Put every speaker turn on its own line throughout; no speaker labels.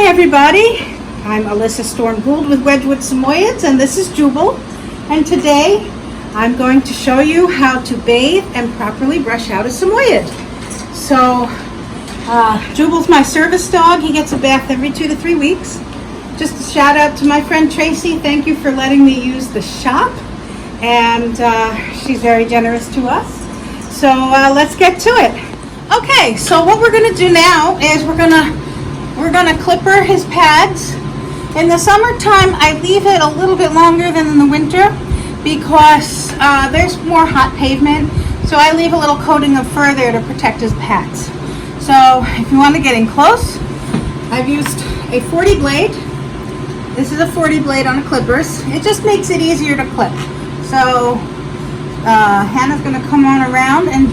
everybody, I'm Alyssa Storm-Gould with Wedgewood Samoyeds, and this is Jubal, and today I'm going to show you how to bathe and properly brush out a Samoyed. So Jubal's my service dog. He gets a bath every 2 to 3 weeks. Just a shout out to my friend Tracy. Thank you for letting me use the shop, and she's very generous to us. So let's get to it. Okay, so what we're going to do now is we're gonna clipper his pads. In the summertime, I leave it a little bit longer than in the winter because there's more hot pavement. So I leave a little coating of fur there to protect his pads. So if you want to get in close, I've used a 40 blade. This is a 40 blade on clippers. It just makes it easier to clip. So Hannah's gonna come on around and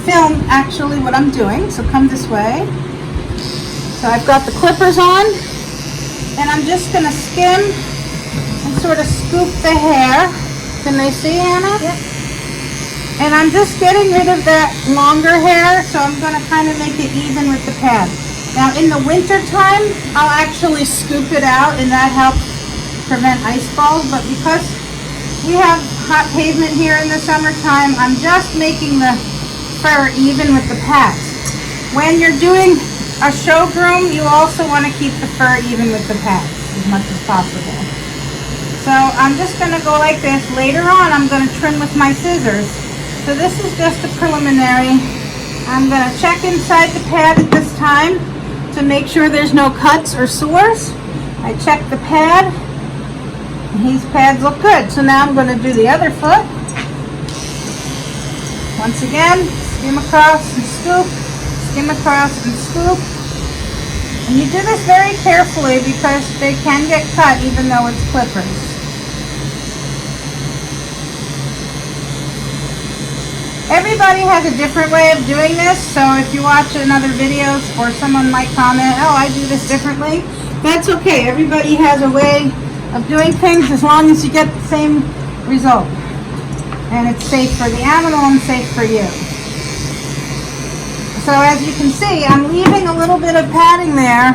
film actually what I'm doing. So come this way. So I've got the clippers on, and I'm just going to skim and sort of scoop the hair. Can they see, Hannah? Yep. And I'm just getting rid of that longer hair, so I'm going to kind of make it even with the pad. Now in the winter time, I'll actually scoop it out, and that helps prevent ice balls. But because we have hot pavement here in the summertime, I'm just making the fur even with the pads. When you're doing a show groom, you also want to keep the fur even with the pads as much as possible. So I'm just going to go like this. Later on, I'm going to trim with my scissors. So this is just a preliminary. I'm going to check inside the pad at this time to make sure there's no cuts or sores. I check the pad. These pads look good. So now I'm going to do the other foot. Once again, skim across and scoop. Skim across and scoop. And you do this very carefully because they can get cut even though it's clippers. Everybody has a different way of doing this, so if you watch another videos or someone might comment, oh, I do this differently, that's okay. Everybody has a way of doing things as long as you get the same result. And it's safe for the animal and safe for you. So as you can see, I'm leaving a little bit of padding there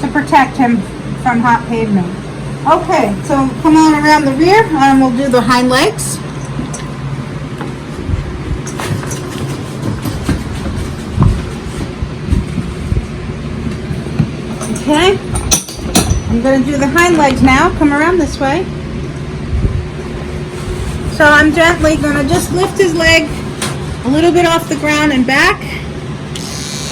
to protect him from hot pavement. Okay, so come on around the rear and we'll do the hind legs. Okay, I'm going to do the hind legs now. Come around this way. So I'm gently going to just lift his leg a little bit off the ground and back.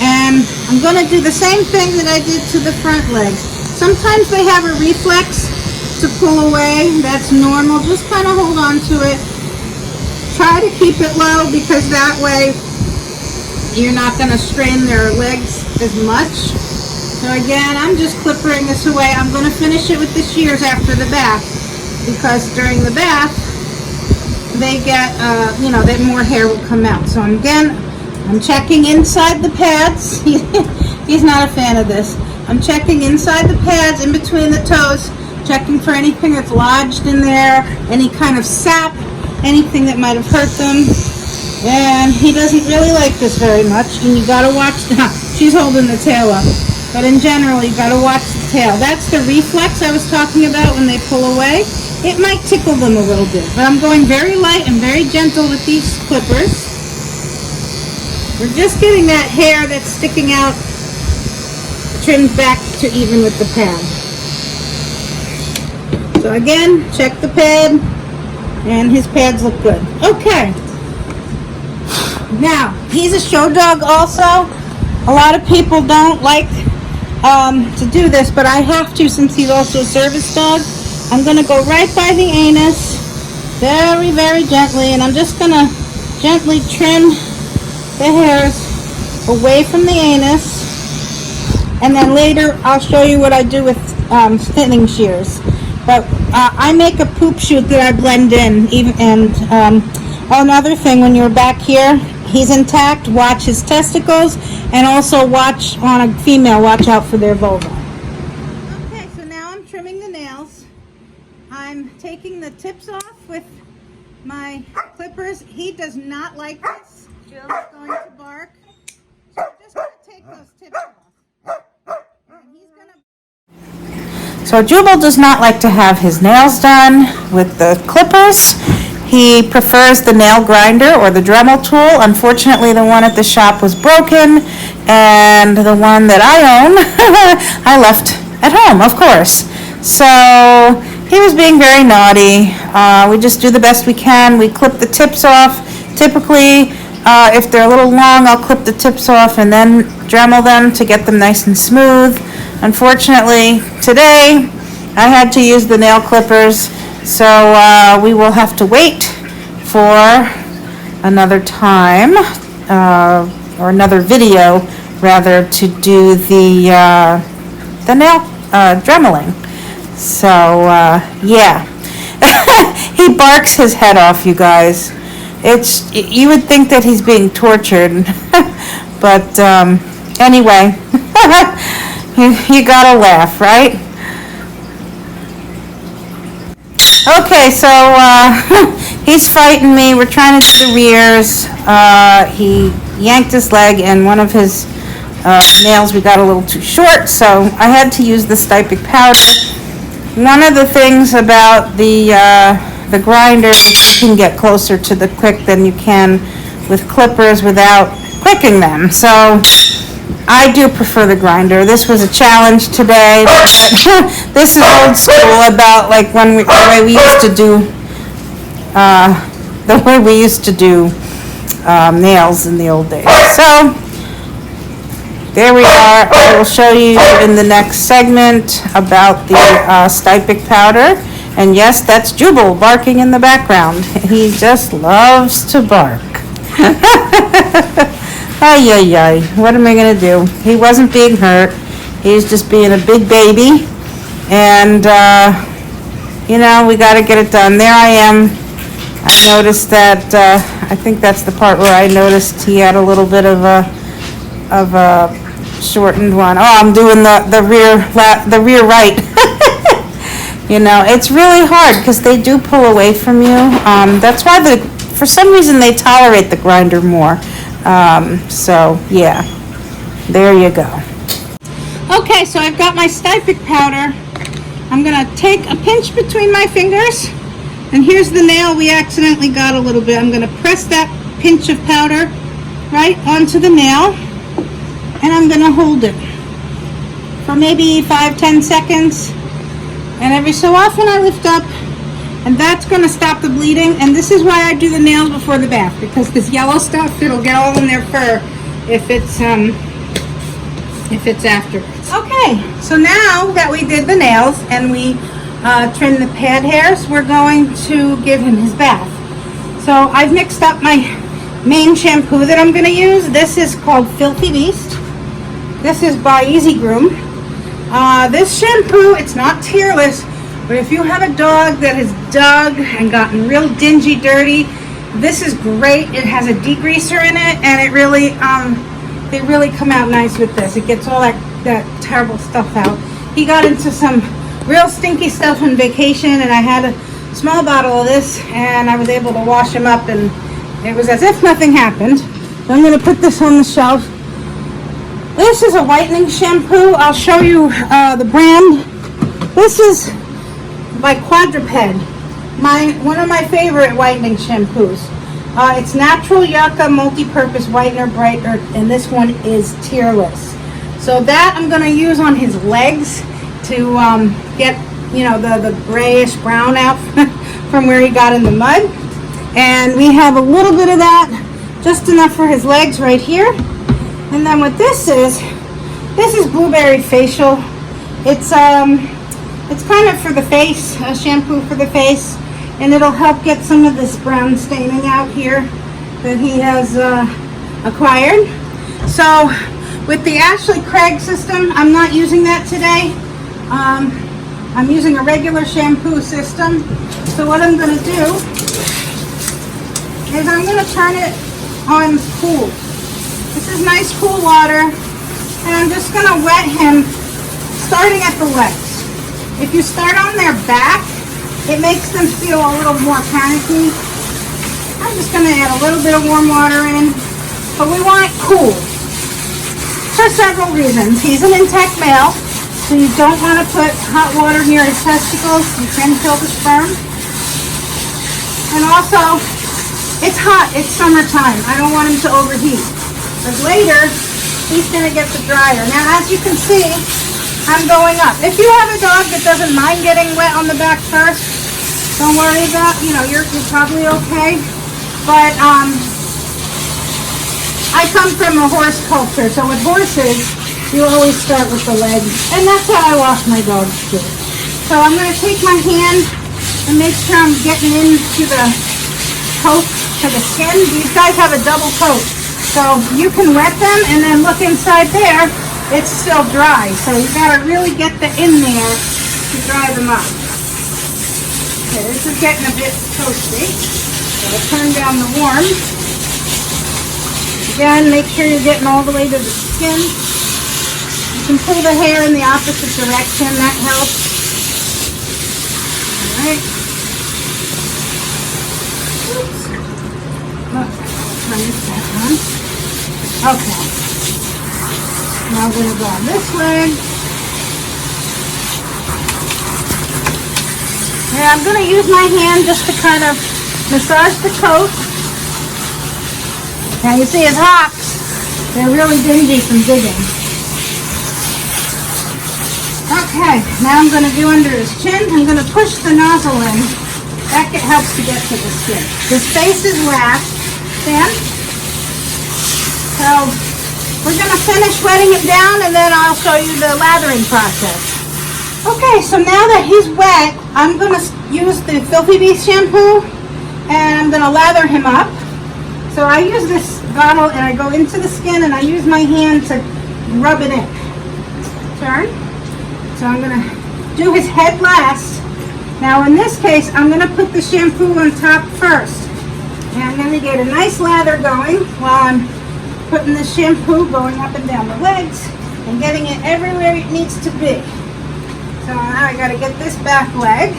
And I'm going to do the same thing that I did to the front legs. Sometimes they have a reflex to pull away. That's normal. Just kind of hold on to it. Try to keep it low because that way you're not going to strain their legs as much. So again, I'm just clippering this away. I'm going to finish it with the shears after the bath because during the bath they get, that more hair will come out. So I'm checking inside the pads. He's not a fan of this. I'm checking inside the pads, in between the toes, checking for anything that's lodged in there, any kind of sap, anything that might have hurt them. And he doesn't really like this very much. And you gotta watch, she's holding the tail up. But in general, you gotta watch the tail. That's the reflex I was talking about when they pull away. It might tickle them a little bit, but I'm going very light and very gentle with these clippers. We're just getting that hair that's sticking out trimmed back to even with the pad. So again, check the pad, and his pads look good. Okay. Now, he's a show dog also. A lot of people don't like to do this, but I have to since he's also a service dog. I'm going to go right by the anus, very, very gently, and I'm just going to gently trim the hairs away from the anus, and then later I'll show you what I do with thinning shears. But I make a poop chute that I blend in. Another thing, when you're back here, he's intact, watch his testicles, and also watch on a female, watch out for their vulva. Okay, so now I'm trimming the nails. I'm taking the tips off with my clippers. He does not like this. Jill's going to bark. So I'm just going to take those tips off. And he's going to So Jubal does not like to have his nails done with the clippers. He prefers the nail grinder or the Dremel tool. Unfortunately, the one at the shop was broken, and the one that I own, I left at home, of course. So he was being very naughty. We just do the best we can. We clip the tips off. Typically, if they're a little long, I'll clip the tips off and then Dremel them to get them nice and smooth. Unfortunately, today I had to use the nail clippers, so we will have to wait for another time, or another video rather, to do the nail dremeling. So yeah. He barks his head off, you guys. You would think that he's being tortured, but anyway, you gotta laugh, right? Okay, so he's fighting me. We're trying to do the rears. He yanked his leg, and one of his nails we got a little too short, so I had to use the stypic powder. One of the things about the grinder is you can get closer to the quick than you can with clippers without quicking them. So I do prefer the grinder. This was a challenge today. This is old school about like the way we used to do nails in the old days. So there we are. I will show you in the next segment about the stypic powder. And yes, that's Jubal barking in the background. He just loves to bark. Ay, ay, ay. What am I going to do? He wasn't being hurt. He's just being a big baby. And, we got to get it done. There I am. I noticed that, I think that's the part where I noticed he had a little bit of a shortened one. Oh, I'm doing the rear right. It's really hard because they do pull away from you. That's why for some reason they tolerate the grinder more. So yeah, there you go. Okay, so I've got my stypic powder. I'm gonna take a pinch between my fingers, and here's the nail we accidentally got a little bit. I'm gonna press that pinch of powder right onto the nail, and I'm gonna hold it for maybe 5-10 seconds. And every so often I lift up, and that's going to stop the bleeding. And this is why I do the nails before the bath, because this yellow stuff, it'll get all in their fur if it's afterwards. Okay, so now that we did the nails and we trimmed the pad hairs, we're going to give him his bath. So I've mixed up my main shampoo that I'm going to use. This is called Filthy Beast. This is by Easy Groom. This shampoo, it's not tearless, but if you have a dog that has dug and gotten real dingy dirty, this is great. It has a degreaser in it, and it really, they really come out nice with this. It gets all that terrible stuff out. He got into some real stinky stuff on vacation, and I had a small bottle of this, and I was able to wash him up, and it was as if nothing happened. So I'm going to put this on the shelf. This is a whitening shampoo. I'll show you the brand. This is by Quadruped, one of my favorite whitening shampoos. It's natural yucca multi-purpose whitener brightener, and this one is tearless. So that I'm going to use on his legs to get the grayish brown out from where he got in the mud. And we have a little bit of that, just enough for his legs right here. And then what this is Blueberry Facial. It's kind of for the face, a shampoo for the face, and it'll help get some of this brown staining out here that he has acquired. So with the Ashley Craig system, I'm not using that today. I'm using a regular shampoo system. So what I'm going to do is I'm going to turn it on cool. This is nice cool water, and I'm just going to wet him starting at the legs. If you start on their back, it makes them feel a little more panicky. I'm just going to add a little bit of warm water in, but we want it cool for several reasons. He's an intact male, So you don't want to put hot water near his testicles. You can kill the sperm. And also, it's hot. It's summertime. I don't want him to overheat. Because later, he's going to get the dryer. Now, as you can see, I'm going up. If you have a dog that doesn't mind getting wet on the back first, don't worry about, you're probably okay. But I come from a horse culture, so with horses, you always start with the legs. And that's how I wash my dogs too. So I'm going to take my hand and make sure I'm getting into the coat to the skin. These guys have a double coat. So you can wet them and then look inside there, it's still dry. So you got to really get in there to dry them up. Okay, this is getting a bit toasty. So I'll turn down the warm. Again, make sure you're getting all the way to the skin. You can pull the hair in the opposite direction, that helps. Alright. Oops. Look, turn this back on. Okay. Now I'm going to go on this leg. And I'm going to use my hand just to kind of massage the coat. Now you see his hocks, they're really dingy from digging. Okay, now I'm going to do under his chin. I'm going to push the nozzle in. That helps to get to the skin. His face is last. Stand. So we're going to finish wetting it down and then I'll show you the lathering process. Okay, so now that he's wet, I'm going to use the Filthy Beast shampoo and I'm going to lather him up. So I use this bottle and I go into the skin and I use my hand to rub it in. Turn. So I'm going to do his head last. Now in this case, I'm going to put the shampoo on top first. And I'm going to get a nice lather going while I'm putting the shampoo going up and down the legs and getting it everywhere it needs to be. So now I got to get this back leg.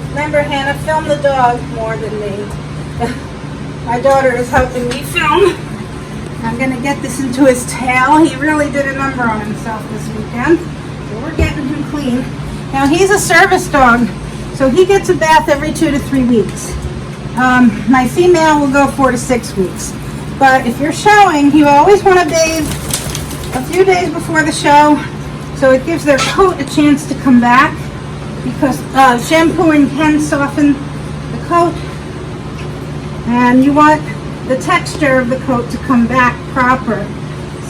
Remember, Hannah, film the dog more than me. My daughter is helping me film. I'm going to get this into his tail. He really did a number on himself this weekend. So we're getting him clean. Now he's a service dog, so he gets a bath every 2 to 3 weeks. My female will go 4 to 6 weeks. But if you're showing, you always want to bathe a few days before the show, so it gives their coat a chance to come back, because shampooing can soften the coat. And you want the texture of the coat to come back proper.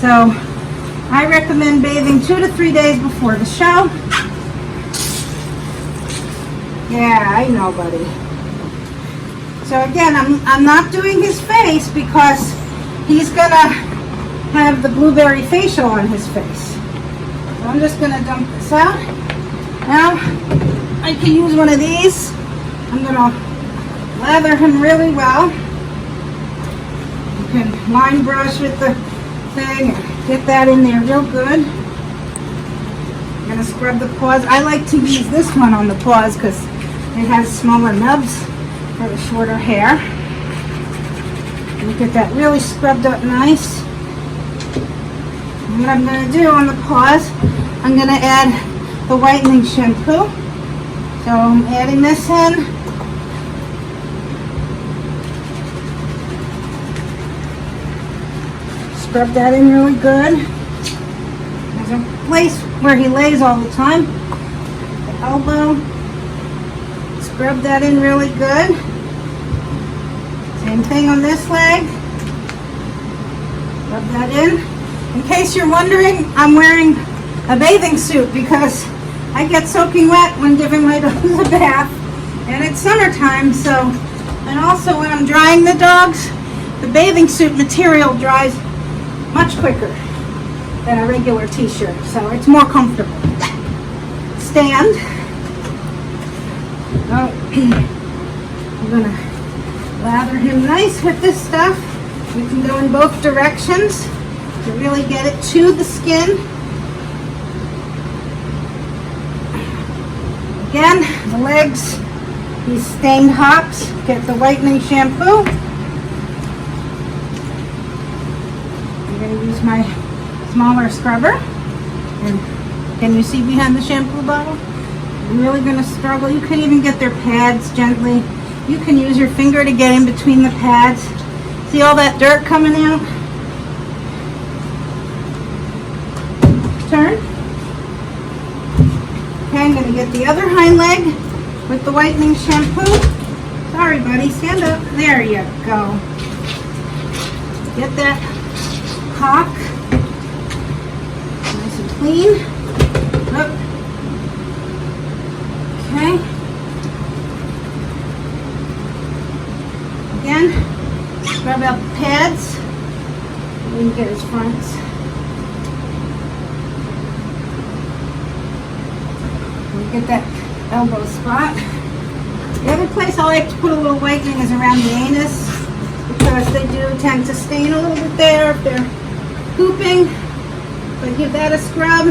So I recommend bathing 2 to 3 days before the show. Yeah, I know, buddy. So again, I'm not doing his face because he's gonna have the blueberry facial on his face. So I'm just gonna dump this out. Now I can use one of these. I'm gonna lather him really well. You can line brush with the thing and get that in there real good. I'm going to scrub the paws. I like to use this one on the paws because it has smaller nubs for the shorter hair. And get that really scrubbed up nice. And what I'm going to do on the paws, I'm going to add the whitening shampoo. So I'm adding this in. Scrub that in really good. There's a place where he lays all the time. The elbow. Scrub that in really good. Same thing on this leg. Rub that in. In case you're wondering, I'm wearing a bathing suit because I get soaking wet when giving my dogs a bath. And it's summertime, so, and also when I'm drying the dogs, the bathing suit material dries much quicker than a regular t-shirt, so it's more comfortable. Stand. Oh, I'm gonna lather him nice with this stuff. We can go in both directions to really get it to the skin. Again, the legs, these stained hocks, get the whitening shampoo. I'm going to use my smaller scrubber. And can you see behind the shampoo bottle? I'm really going to struggle. You can even get their pads gently. You can use your finger to get in between the pads. See all that dirt coming out? Turn. Okay, I'm going to get the other hind leg with the whitening shampoo. Sorry, buddy. Stand up. There you go. Get that cock nice and clean. Up. Okay. Again, grab out the pads. And get his fronts. Get that elbow spot. The other place I like to put a little whitening is around the anus, because they do tend to stain a little bit there if they're pooping. But give that a scrub.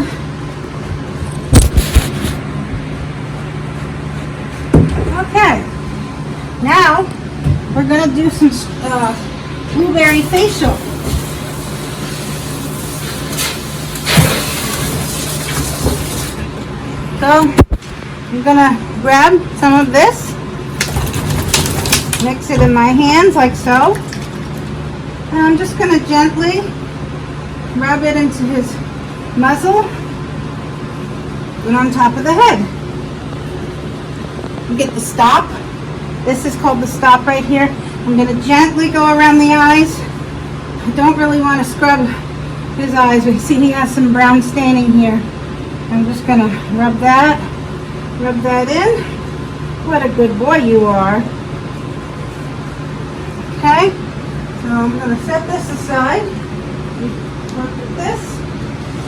Okay. Now we're going to do some blueberry facial. So I'm gonna grab some of this, mix it in my hands like so, and I'm just gonna gently rub it into his muzzle and on top of the head. You get the stop. This is called the stop right here. I'm gonna gently go around the eyes. I don't really want to scrub his eyes. We see he has some brown staining here. I'm just gonna rub that in. What a good boy you are. Okay, so I'm gonna set this aside. Work with this.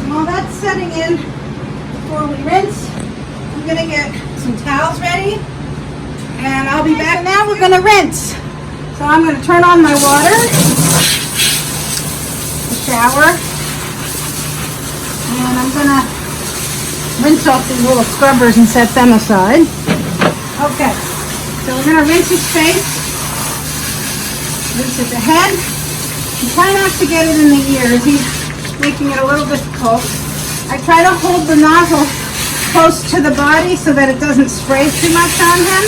And while that's setting in, before we rinse, I'm gonna get some towels ready, and I'll be back. Now we're gonna rinse. So I'm gonna turn on my water, the shower, and I'm gonna rinse off these little scrubbers and set them aside. Okay, so we're going to rinse his face, rinse the head, and try not to get it in the ears. He's making it a little difficult. I try to hold the nozzle close to the body so that it doesn't spray too much on him.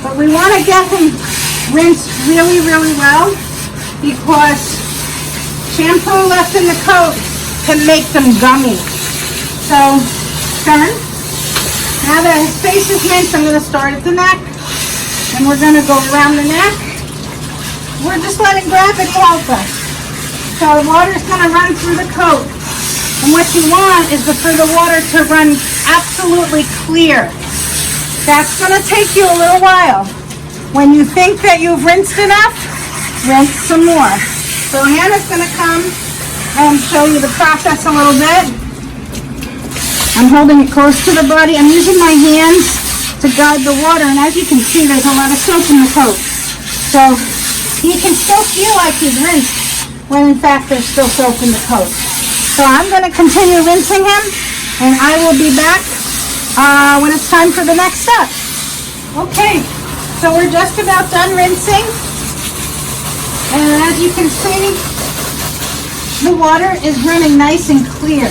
But we want to get him rinsed really, really well, because shampoo left in the coat can make them gummy. So, turn. Now that his face is rinsed, I'm going to start at the neck. And we're going to go around the neck. We're just letting gravity help us. So the water's going to run through the coat. And what you want is for the water to run absolutely clear. That's going to take you a little while. When you think that you've rinsed enough, rinse some more. So Hannah's going to come and show you the process a little bit. I'm holding it close to the body. I'm using my hands to guide the water, and as you can see, there's a lot of soap in the coat. So he can still feel like he's rinsed when in fact there's still soap in the coat. So I'm going to continue rinsing him, and I will be back when it's time for the next step. Okay, so we're just about done rinsing. And as you can see, the water is running nice and clear.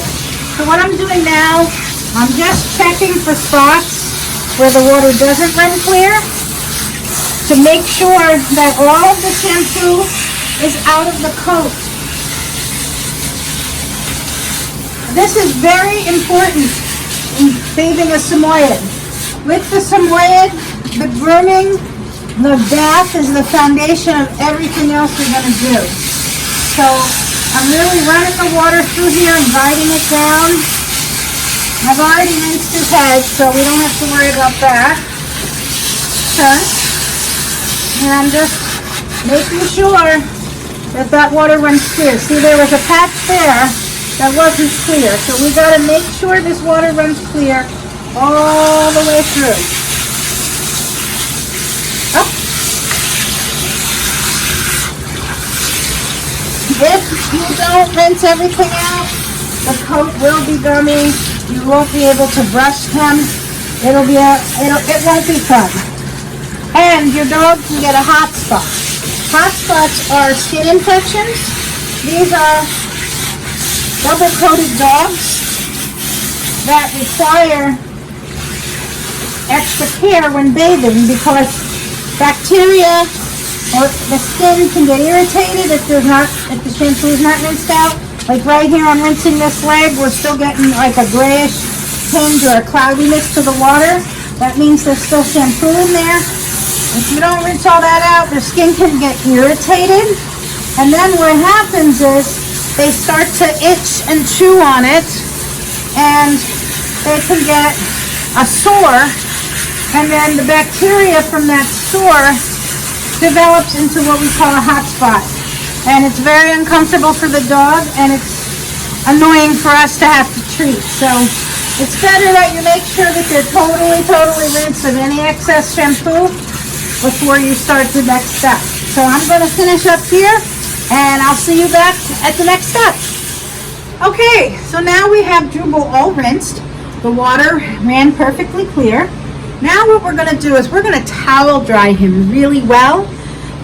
So what I'm doing now, I'm just checking for spots where the water doesn't run clear to make sure that all of the shampoo is out of the coat. This is very important in bathing a Samoyed. With the Samoyed, the grooming, the bath is the foundation of everything else you're going to do. So I'm really running the water through here and guiding it down. I've already rinsed his head, so we don't have to worry about that. Okay. And I'm just making sure that that water runs clear. See, there was a patch there that wasn't clear. So we got to make sure this water runs clear all the way through. Up. If you don't rinse everything out, the coat will be gummy. You won't be able to brush him. It won't be fun. And your dog can get a hot spot. hot spots are skin infections. These are double-coated dogs that require extra care when bathing because bacteria or the skin can get irritated if the shampoo is not rinsed out. Like right here, I'm rinsing this leg. We're still getting like a grayish tinge or a cloudiness to the water. That means there's still shampoo in there. If you don't rinse all that out, their skin can get irritated. And then what happens is they start to itch and chew on it, and they can get a sore, and then the bacteria from that sore develops into what we call a hot spot. And it's very uncomfortable for the dog, and it's annoying for us to have to treat. So it's better that you make sure that they're totally rinsed of any excess shampoo before you start the next step. So I'm going to finish up here, and I'll see you back at the next step. Okay, so now we have Jubal all rinsed. The water ran perfectly clear. Now what we're going to do is we're going to towel dry him really well.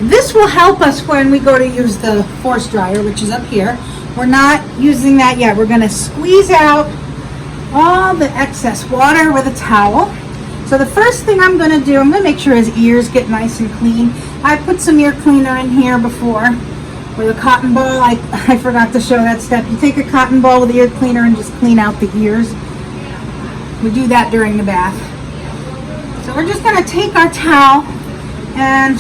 This will help us when we go to use the force dryer, which is up here. We're not using that yet. We're going to squeeze out all the excess water with a towel. So the first thing I'm going to do, I'm going to make sure his ears get nice and clean. I put some ear cleaner in here before with a cotton ball. I forgot to show that step. You take a cotton ball with ear cleaner and just clean out the ears. We do that during the bath. So we're just going to take our towel and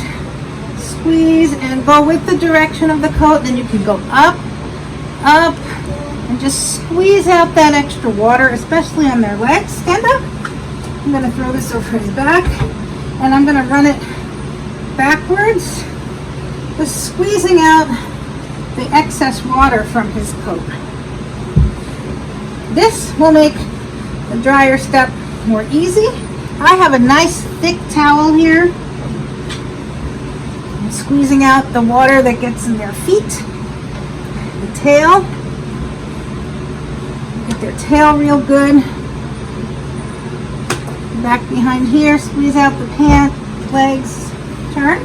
squeeze and go with the direction of the coat. Then you can go up, and just squeeze out that extra water, especially on their legs. Stand up. I'm going to throw this over his back, and I'm going to run it backwards, just squeezing out the excess water from his coat. This will make the dryer step more easy. I have a nice thick towel here. I'm squeezing out the water that gets in their feet, the tail. Get their tail real good. Back behind here, squeeze out the pant, legs, turn.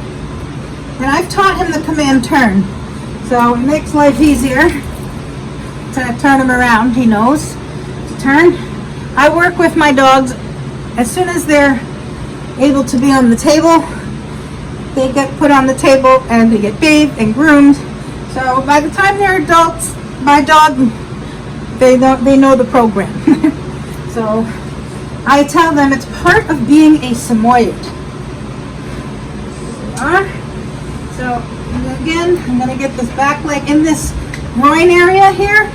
And I've taught him the command turn, so it makes life easier to turn him around. He knows to turn. I work with my dogs. As soon as they're able to be on the table, they get put on the table and they get bathed and groomed. So by the time they're adults, my dog, they know the program. So I tell them it's part of being a Samoyed. So again, I'm going to get this back leg in this groin area here.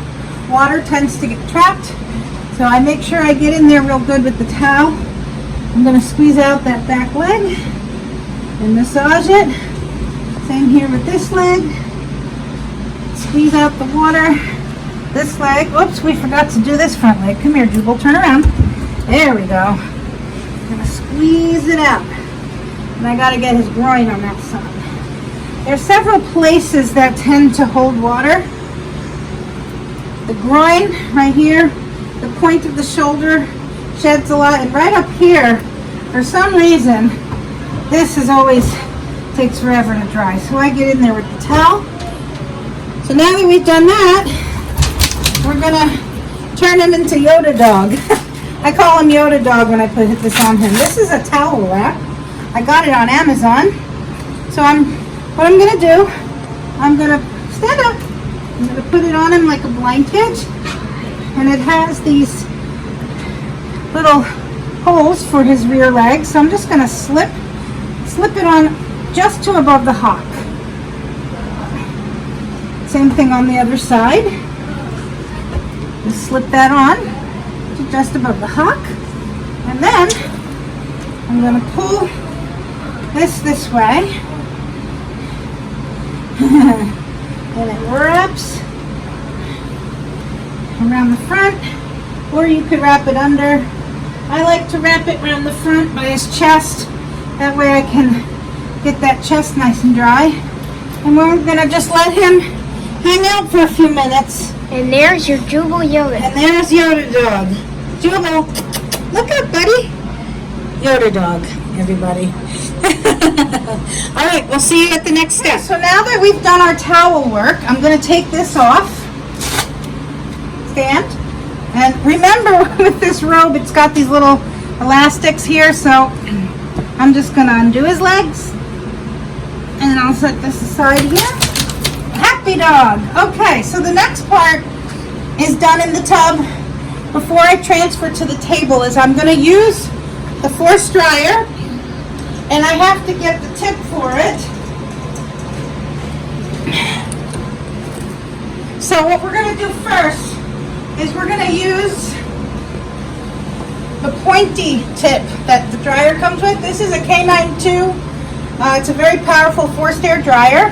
Water tends to get trapped, so I make sure I get in there real good with the towel. I'm going to squeeze out that back leg and massage it. Same here with this leg. Squeeze out the water. This leg. Oops, we forgot to do this front leg. Come here, Jubal. Turn around. There we go. I'm going to squeeze it out. And I got to get his groin on that side. There's several places that tend to hold water. The groin right here, the point of the shoulder sheds a lot, and right up here, for some reason, this is always takes forever to dry. So I get in there with the towel. So now that we've done that, we're gonna turn him into Yoda Dog. I call him Yoda Dog when I put this on him. This is a towel wrap. I got it on Amazon. So what I'm gonna do, I'm gonna stand up. I'm gonna put it on him like a blanket, and it has these little holes for his rear legs. So I'm just gonna slip it on just to above the hock. Same thing on the other side. Just slip that on to just above the hock, and then I'm going to pull this way, and it wraps around the front, or you could wrap it under. I like to wrap it around the front by his chest. That way I can get that chest nice and dry. And we're going to just let him hang out for a few minutes.
And there's your Jubal Yoda.
And there's Yoda Dog. Jubal, look up, buddy. Yoda Dog, everybody. All right, we'll see you at the next step. So now that we've done our towel work, I'm going to take this off. Stand. And remember, with this robe, it's got these little elastics here, so I'm just going to undo his legs. And I'll set this aside here. Happy dog. Okay, so the next part is done in the tub. Before I transfer to the table is I'm going to use the force dryer, and I have to get the tip for it. So what we're going to do first is we're going to use the pointy tip that the dryer comes with. This is a K9 2. It's a very powerful forced air dryer.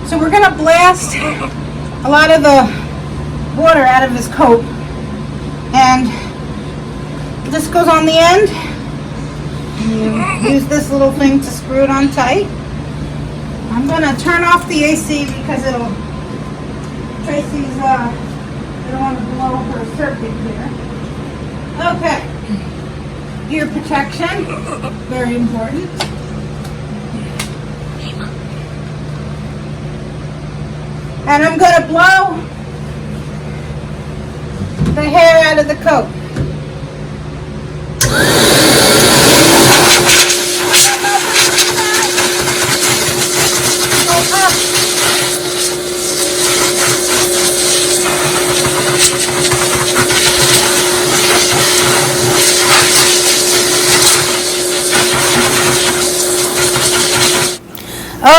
So we're going to blast a lot of the water out of his coat. And this goes on the end. You use this little thing to screw it on tight. I'm going to turn off the AC because Tracy's, I don't want to blow her circuit here. Okay. Ear protection, very important. And I'm going to blow the hair out of the coat.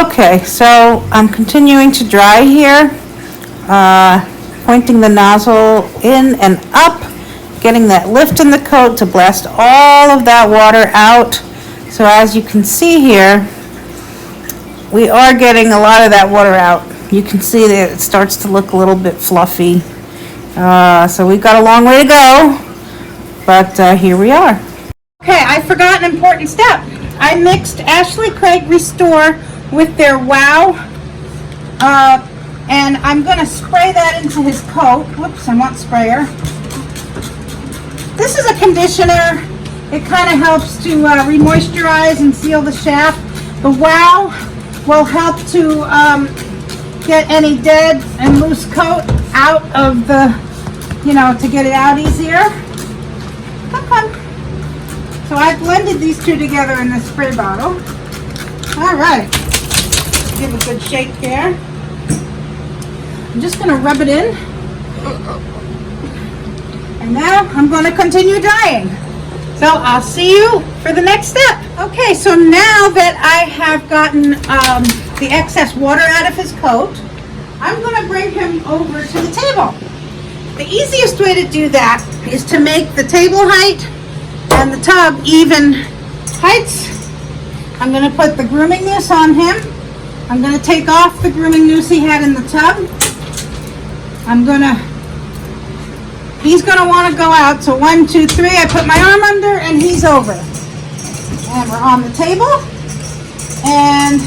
Okay, so I'm continuing to dry here, pointing the nozzle in and up, getting that lift in the coat to blast all of that water out. So as you can see here, we are getting a lot of that water out. You can see that it starts to look a little bit fluffy. So we've got a long way to go, but here we are. Okay, I forgot an important step. I mixed Ashley Craig Restore with their Wow, and I'm going to spray that into his coat. Whoops, I want sprayer. This is a conditioner. It kind of helps to re-moisturize and seal the shaft. The Wow will help to get any dead and loose coat out of the, to get it out easier. Come. So I blended these two together in this spray bottle. All right. Give a good shake there. I'm just going to rub it in. And now I'm going to continue drying. So I'll see you for the next step. Okay, so now that I have gotten the excess water out of his coat, I'm going to bring him over to the table. The easiest way to do that is to make the table height and the tub even heights. I'm going to put the grooming noose on him. I'm going to take off the grooming noose he had in the tub. He's going to want to go out. So 1, 2, 3, I put my arm under and he's over. And we're on the table. And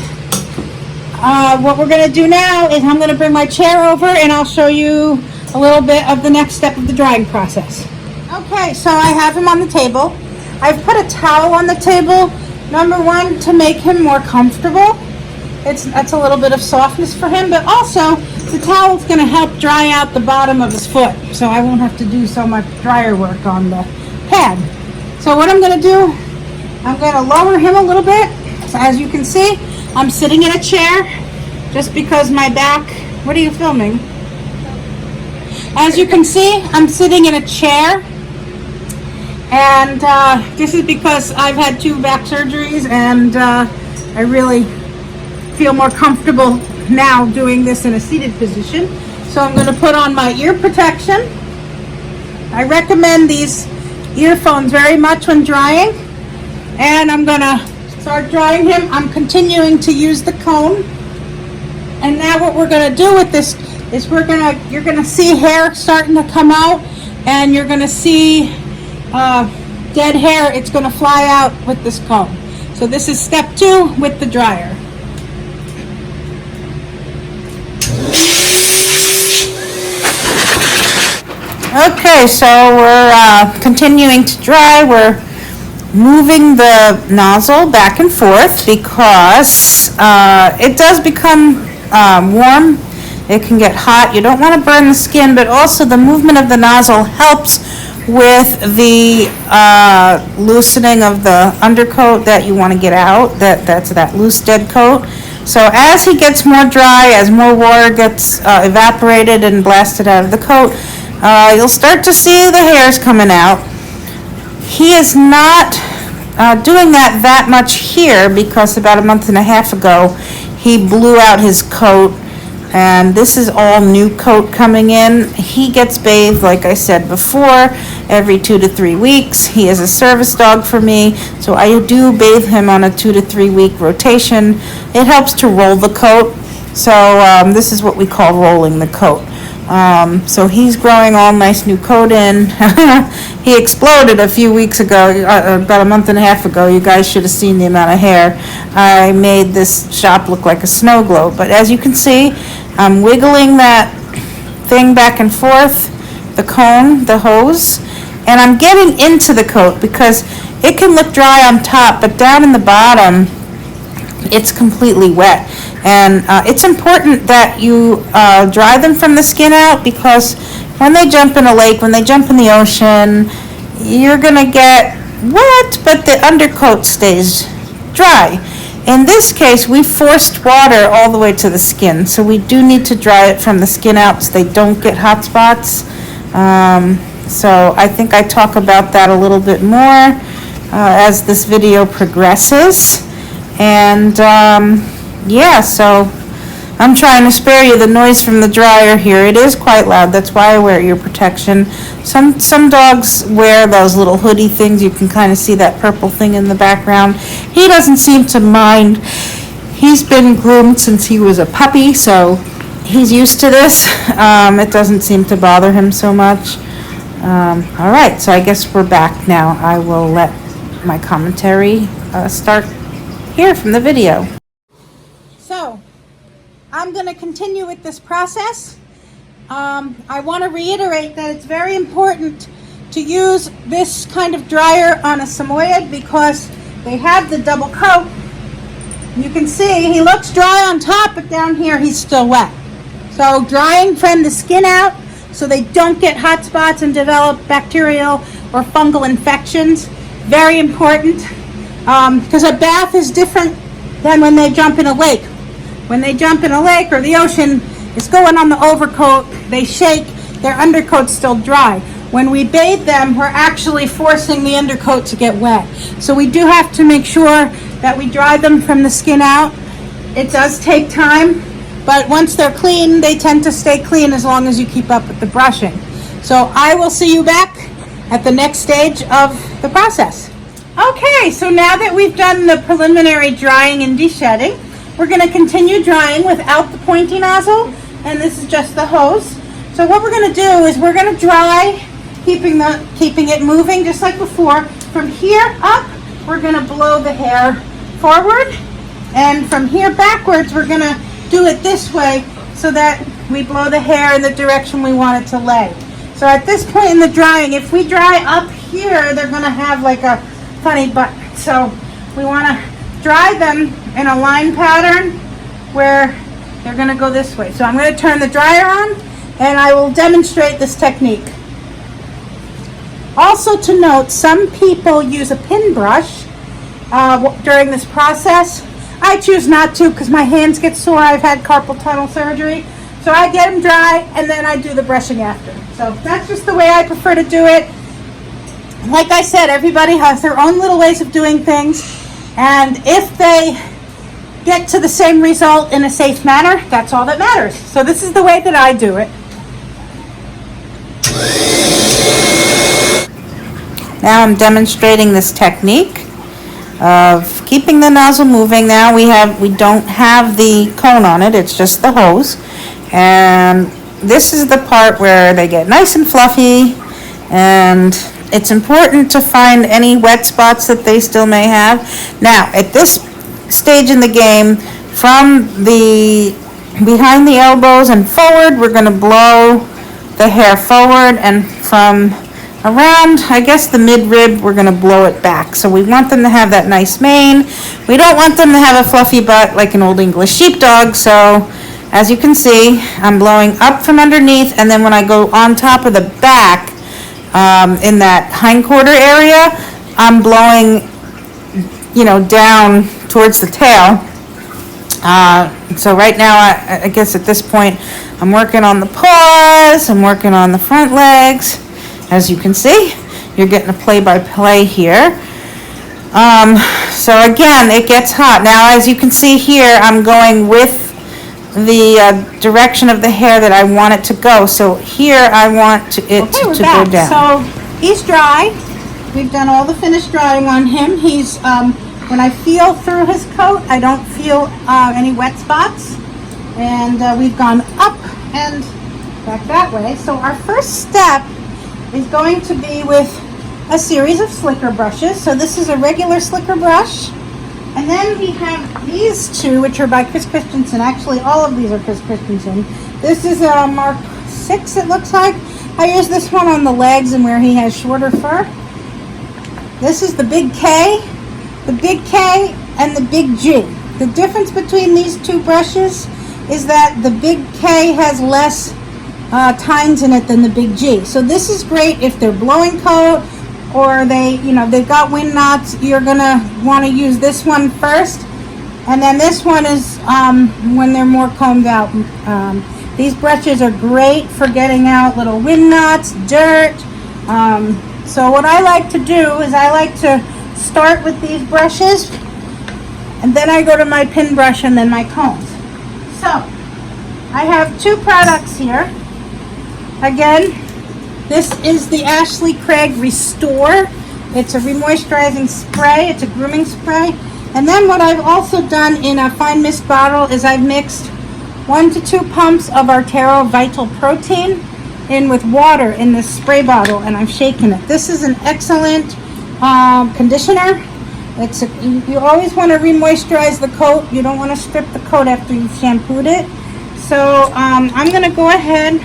what we're going to do now is I'm going to bring my chair over and I'll show you a little bit of the next step of the drying process. Okay, so I have him on the table. I've put a towel on the table, number one, to make him more comfortable. That's a little bit of softness for him, but also the towel's going to help dry out the bottom of his foot, so I won't have to do so much dryer work on the pad. So what I'm going to do, I'm going to lower him a little bit. So as you can see, I'm sitting in a chair just because my back, what are you filming? As you can see, I'm sitting in a chair, and this is because I've had 2 back surgeries, and I really feel more comfortable now doing this in a seated position. So I'm going to put on my ear protection. I recommend these earphones very much when drying, and I'm going to start drying him. I'm continuing to use the comb, and now what we're going to do with this is you're going to see hair starting to come out, and you're going to see dead hair. It's going to fly out with this comb. So this is step 2 with the dryer. Okay, so we're continuing to dry. We're
moving the nozzle back and forth because it does become warm. It can get hot. You don't want to burn the skin, but also the movement of the nozzle helps with the loosening of the undercoat that you want to get out. That's that loose dead coat. So as he gets more dry, as more water gets evaporated and blasted out of the coat, you'll start to see the hairs coming out. He is not doing that much here because about a month and a half ago he blew out his coat, and this is all new coat coming in. He gets bathed, like I said before, every 2 to 3 weeks. He is a service dog for me, so I do bathe him on a 2 to 3 week rotation. It helps to roll the coat, so this is what we call rolling the coat. So he's growing all nice new coat in. He exploded a few weeks ago, about a month and a half ago. You guys should have seen the amount of hair. I made this shop look like a snow globe. But as you can see, I'm wiggling that thing back and forth, the cone, the hose, and I'm getting into the coat because it can look dry on top, but down in the bottom, it's completely wet. And it's important that you dry them from the skin out, because when they jump in a lake, when they jump in the ocean, you're gonna get wet, but the undercoat stays dry. In this case, we forced water all the way to the skin, so we do need to dry it from the skin out so they don't get hot spots. So I think I talk about that a little bit more as this video progresses. And yeah, so I'm trying to spare you the noise from the dryer here. It is quite loud. That's why I wear ear protection. Some dogs wear those little hoodie things. You can kind of see that purple thing in the background. He doesn't seem to mind. He's been groomed since he was a puppy, so he's used to this. It doesn't seem to bother him so much. All right, so I guess we're back now. I will let my commentary start here from the video.
So, I'm going to continue with this process. I want to reiterate that it's very important to use this kind of dryer on a Samoyed because they have the double coat. You can see he looks dry on top, but down here he's still wet. So drying from the skin out so they don't get hot spots and develop bacterial or fungal infections. Very important because a bath is different than when they jump in a lake. When they jump in a lake or the ocean, it's going on the overcoat, they shake, their undercoat's still dry. When we bathe them, we're actually forcing the undercoat to get wet. So we do have to make sure that we dry them from the skin out. It does take time, but once they're clean, they tend to stay clean as long as you keep up with the brushing. So I will see you back at the next stage of the process. Okay, so now that we've done the preliminary drying and deshedding, we're going to continue drying without the pointy nozzle, and this is just the hose. So what we're going to do is we're going to dry, keeping it moving just like before. From here up, we're going to blow the hair forward, and from here backwards, we're going to do it this way so that we blow the hair in the direction we want it to lay. So at this point in the drying, if we dry up here, they're going to have like a funny butt. So we want to dry them in a line pattern where they're going to go this way. So I'm going to turn the dryer on and I will demonstrate this technique. Also to note, some people use a pin brush during this process. I choose not to because my hands get sore. I've had carpal tunnel surgery. So I get them dry and then I do the brushing after. So that's just the way I prefer to do it. Like I said, everybody has their own little ways of doing things. And if they get to the same result in a safe manner, that's all that matters. So this is the way that I do it.
Now I'm demonstrating this technique of keeping the nozzle moving. Now we don't have the cone on it, it's just the hose. And this is the part where they get nice and fluffy, and it's important to find any wet spots that they still may have. Now, at this stage in the game, from the behind the elbows and forward, we're going to blow the hair forward, and from around, I guess, the midrib, we're gonna blow it back. So we want them to have that nice mane. We don't want them to have a fluffy butt like an old English sheepdog, so as you can see, I'm blowing up from underneath, and then when I go on top of the back, in that hindquarter area, I'm blowing, down towards the tail. So right now, I guess at this point, I'm working on the paws, I'm working on the front legs. As you can see, you're getting a play-by-play here. So again, it gets hot. Now, as you can see here, I'm going with the direction of the hair that I want it to go. So here, I want it to go down.
So he's dry. We've done all the finished drying on him. He's, when I feel through his coat, I don't feel any wet spots. And we've gone up and back that way. So our first step is going to be with a series of slicker brushes. So this is a regular slicker brush. And then we have these two, which are by Chris Christensen. Actually, all of these are Chris Christensen. This is a Mark 6, it looks like. I use this one on the legs and where he has shorter fur. This is the Big K and the Big G. The difference between these two brushes is that the Big K has less tines in it than the Big G. So this is great if they're blowing coat or they've got wind knots. You're gonna want to use this one first, and then this one is when they're more combed out. These brushes are great for getting out little wind knots, dirt. So what I like to do is I like to start with these brushes, and then I go to my pin brush and then my combs. So I have two products here. Again, this is the Ashley Craig Restore. It's a remoisturizing spray. It's a grooming spray. And then what I've also done in a fine mist bottle is I've mixed 1 to 2 pumps of our Taro Vital Protein in with water in this spray bottle, and I've shaken it. This is an excellent conditioner. You always want to remoisturize the coat. You don't want to strip the coat after you've shampooed it. So I'm going to go ahead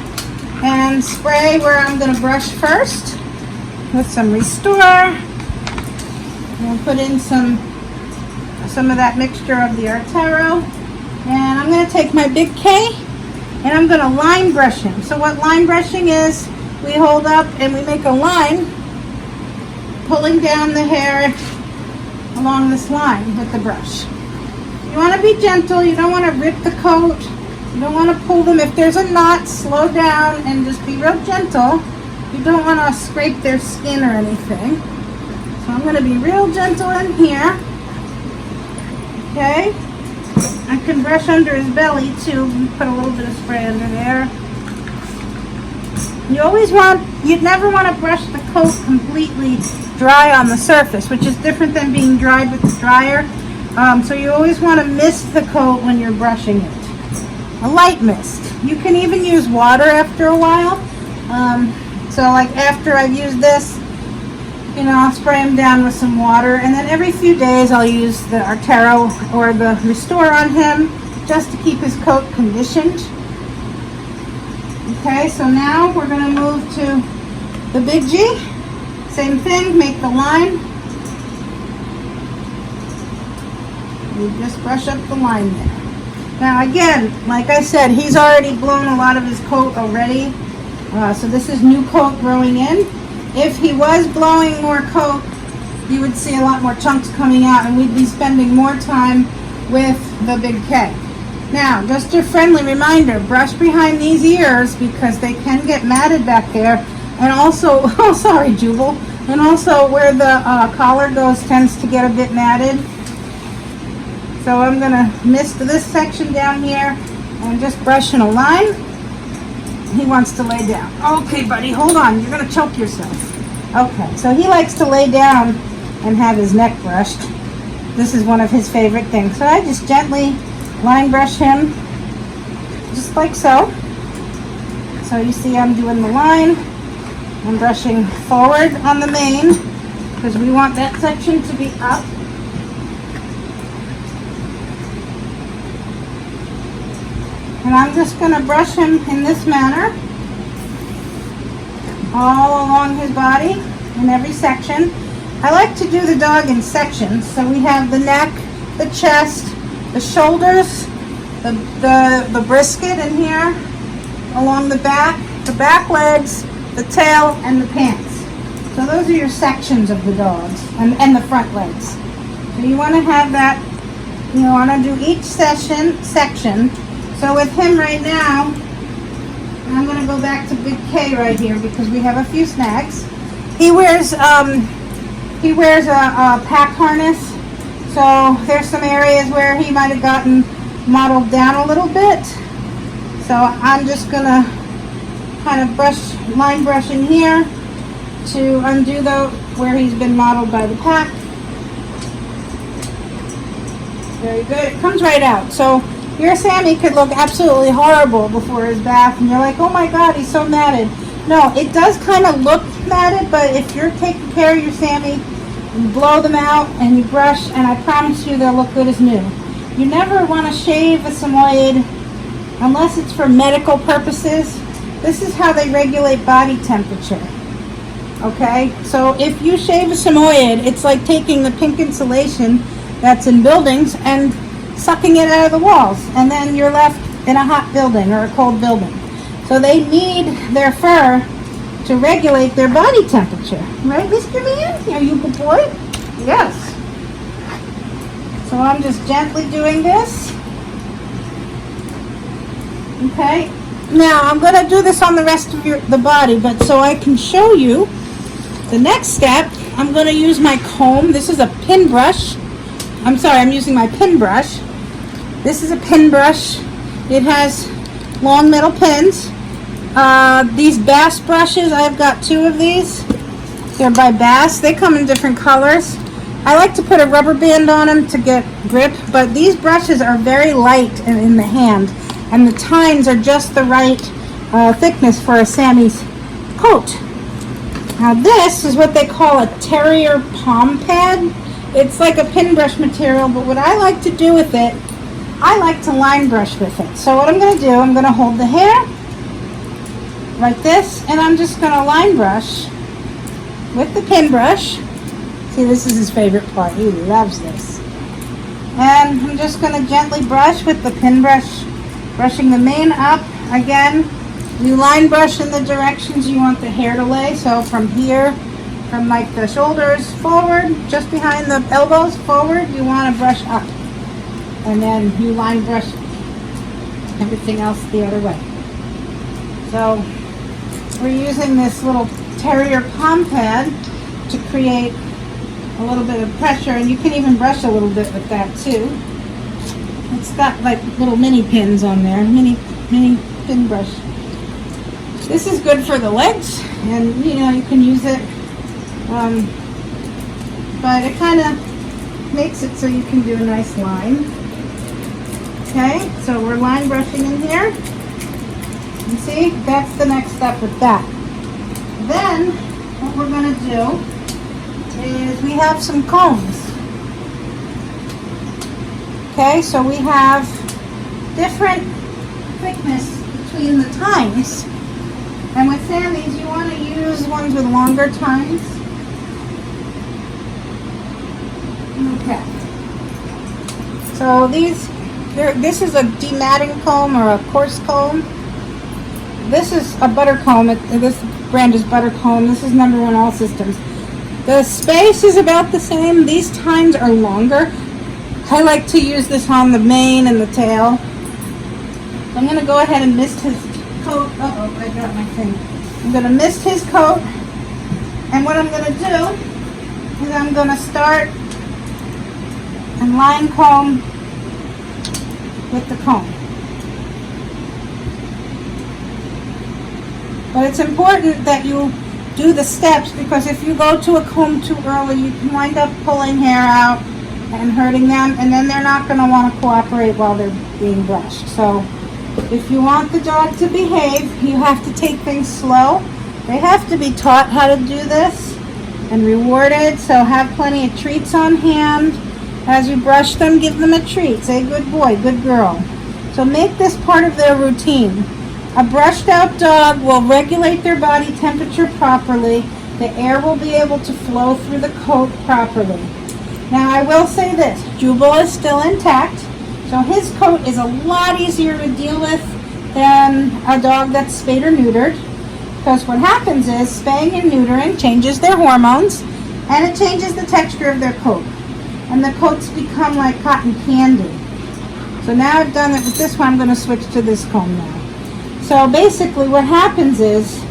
and spray where I'm going to brush first with some Restore. We'll put in some of that mixture of the Artero, and I'm going to take my Big K and I'm going to line brush him. So what line brushing is, we hold up and we make a line, pulling down the hair along this line with the brush. You want to be gentle. You don't want to rip the coat. You don't want to pull them. If there's a knot, slow down and just be real gentle. You don't want to scrape their skin or anything. So I'm going to be real gentle in here. Okay? I can brush under his belly too. Put a little bit of spray under there. You'd never want to brush the coat completely dry on the surface, which is different than being dried with the dryer. So you always want to mist the coat when you're brushing it. A light mist. You can even use water after a while. So like after I've used this, I'll spray him down with some water, and then every few days I'll use the Artero or the Restore on him just to keep his coat conditioned. Okay, so now we're going to move to the Big G. Same thing, make the line. You just brush up the line there. Now again, like I said, he's already blown a lot of his coat already. So this is new coat growing in. If he was blowing more coat, you would see a lot more chunks coming out, and we'd be spending more time with the Big K. Now, just a friendly reminder, brush behind these ears because they can get matted back there. And also, oh sorry Jubal, and also where the collar goes tends to get a bit matted. So I'm going to mist this section down here and just brush in a line. He wants to lay down. Okay, buddy, hold on. You're going to choke yourself. Okay, so he likes to lay down and have his neck brushed. This is one of his favorite things. So I just gently line brush him, just like so. So you see I'm doing the line. I'm brushing forward on the mane because we want that section to be up. And I'm just going to brush him in this manner. all along his body in every section. I like to do the dog in sections. So we have the neck, the chest, the shoulders, the brisket in here, along the back legs, the tail, and the pants. So those are your sections of the dogs, and the front legs. So you want to have that, you want to do each section. So with him right now, I'm going to go back to Big K right here because we have a few snags. He wears a pack harness, so there's some areas where he might have gotten mottled down a little bit. So I'm just going to kind of line brush in here to undo where he's been mottled by the pack. Very good. It comes right out. So your Sammy could look absolutely horrible before his bath, and you're like, oh my God, he's so matted. No, it does kind of look matted, but if you're taking care of your Sammy, you blow them out and you brush, and I promise you they'll look good as new. You never want to shave a Samoyed unless it's for medical purposes. This is how they regulate body temperature. Okay, so if you shave a Samoyed, it's like taking the pink insulation that's in buildings and sucking it out of the walls, and then you're left in a hot building or a cold building. So they need their fur to regulate their body temperature. Right, Mr. Man? Are you a good boy? Yes. So I'm just gently doing this. Okay. Now I'm going to do this on the rest of the body, but so I can show you the next step, I'm going to use my comb. This is a pin brush. I'm using my pin brush. This is a pin brush. It has long metal pins. These Bass brushes, I've got 2 of these. They're by Bass. They come in different colors. I like to put a rubber band on them to get grip, but these brushes are very light in the hand, and the tines are just the right thickness for a Sammy's coat. Now this is what they call a terrier palm pad. It's like a pin brush material, but what I like to do with it, I like to line brush with it. So what I'm going to do, I'm going to hold the hair like this, and I'm just going to line brush with the pin brush. See, this is his favorite part. He loves this. And I'm just going to gently brush with the pin brush, brushing the mane up. Again, you line brush in the directions you want the hair to lay. So from here, from like the shoulders forward, just behind the elbows forward, you want to brush up. And then you line brush everything else the other way. So we're using this little terrier palm pad to create a little bit of pressure, and you can even brush a little bit with that too. It's got like little mini pins on there, mini pin brush. This is good for the legs, and you know, you can use it, but it kind of makes it so you can do a nice line. Okay, so we're line brushing in here. You see, that's the next step with that. Then what we're going to do is we have some combs. Okay, so we have different thickness between the tines. And with Sammy's, you want to use ones with longer tines. Okay. So this is a dematting comb or a coarse comb. This is a butter comb. This brand is butter comb. This is #1 All Systems. The space is about the same. These tines are longer. I like to use this on the mane and the tail. I'm going to go ahead and mist his coat. Uh-oh, I got my thing. I'm going to mist his coat. And what I'm going to do is I'm going to start and line comb with the comb. But it's important that you do the steps, because if you go to a comb too early, you can wind up pulling hair out and hurting them, and then they're not going to want to cooperate while they're being brushed. So if you want the dog to behave, you have to take things slow. They have to be taught how to do this and rewarded, so have plenty of treats on hand. As you brush them, give them a treat. Say good boy, good girl. So make this part of their routine. A brushed out dog will regulate their body temperature properly. The air will be able to flow through the coat properly. Now I will say this, Jubal is still intact, so his coat is a lot easier to deal with than a dog that's spayed or neutered. Because what happens is spaying and neutering changes their hormones and it changes the texture of their coat. And the coats become like cotton candy. So now I've done it with this one, I'm going to switch to this comb now. So basically what happens is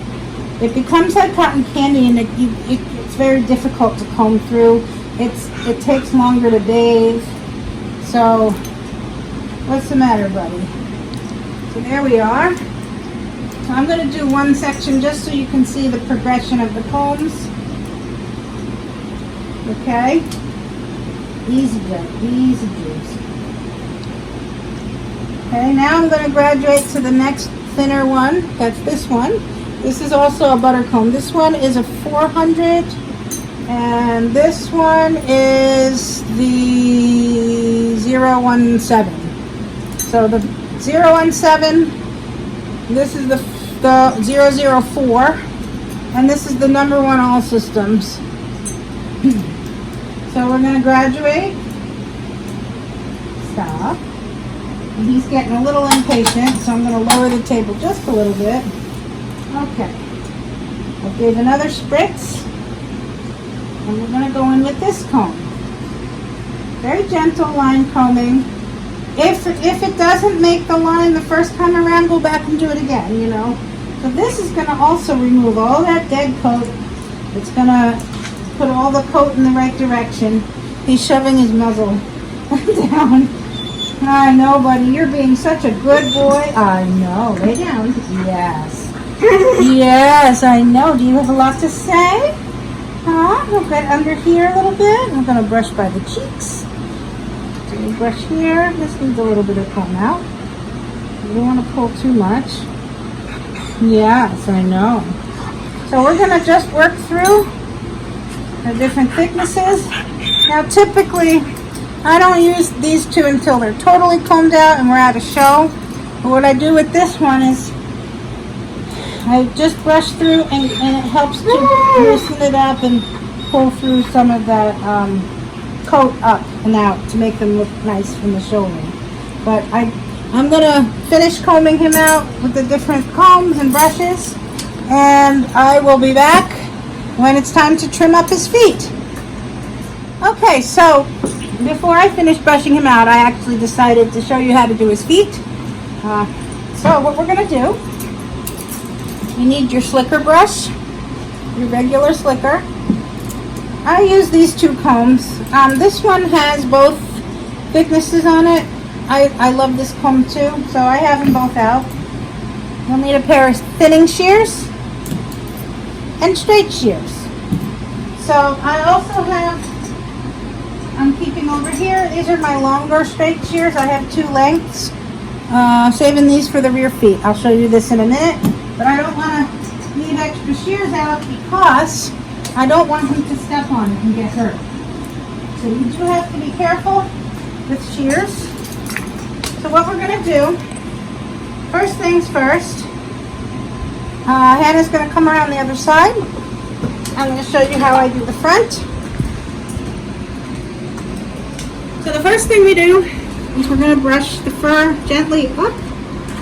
it becomes like cotton candy and it's very difficult to comb through. It takes longer to bathe. So what's the matter, buddy? So there we are. So I'm going to do one section just so you can see the progression of the combs. Okay? Easy, Joe. Easy, juice. Okay, now I'm going to graduate to the next thinner one. That's this one. This is also a butter comb. This one is a 400 and this one is the 017. So the 017, this is the 004, and this is the number one all systems. So we're going to graduate. Stop. And he's getting a little impatient, so I'm going to lower the table just a little bit. Okay. I gave another spritz. And we're going to go in with this comb. Very gentle line combing. If it doesn't make the line the first time around, go back and do it again, you know. So this is going to also remove all that dead coat. It's going to put all the coat in the right direction. He's shoving his muzzle down. I know, buddy. You're being such a good boy. I know. Lay down. Yes. Yes, I know. Do you have a lot to say? Huh? We'll get under here a little bit. I'm going to brush by the cheeks. So you brush here. This needs a little bit of comb out. You don't want to pull too much. Yes, I know. So we're going to just work through the different thicknesses. Now typically, I don't use these two until they're totally combed out and we're at a show. But what I do with this one is I just brush through and it helps to loosen it up and pull through some of that coat up and out to make them look nice from the shoulder. But I'm going to finish combing him out with the different combs and brushes, and I will be back when it's time to trim up his feet. Okay, so before I finish brushing him out, I actually decided to show you how to do his feet. So what we're going to do, you need your slicker brush, your regular slicker. I use these two combs. This one has both thicknesses on it. I love this comb too, so I have them both out. You'll need a pair of thinning shears and straight shears. So I also have, I'm keeping over here, these are my longer straight shears. I have two lengths, saving these for the rear feet. I'll show you this in a minute, but I don't want to leave extra shears out because I don't want him to step on it and get hurt. So you do have to be careful with shears. So what we're going to do, first things first, Hannah's going to come around the other side. I'm going to show you how I do the front. So the first thing we do is we're going to brush the fur gently up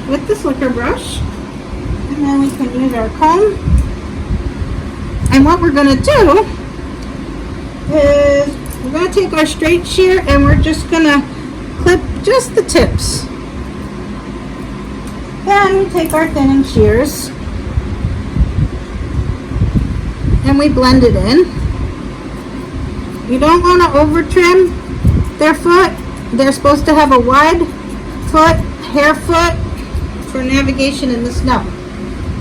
with the slicker brush. And then we can use our comb. And what we're going to do is we're going to take our straight shear and we're just going to clip just the tips. Then we take our thinning shears and we blend it in. You don't want to over trim their foot. They're supposed to have a wide foot, hair foot for navigation in the snow.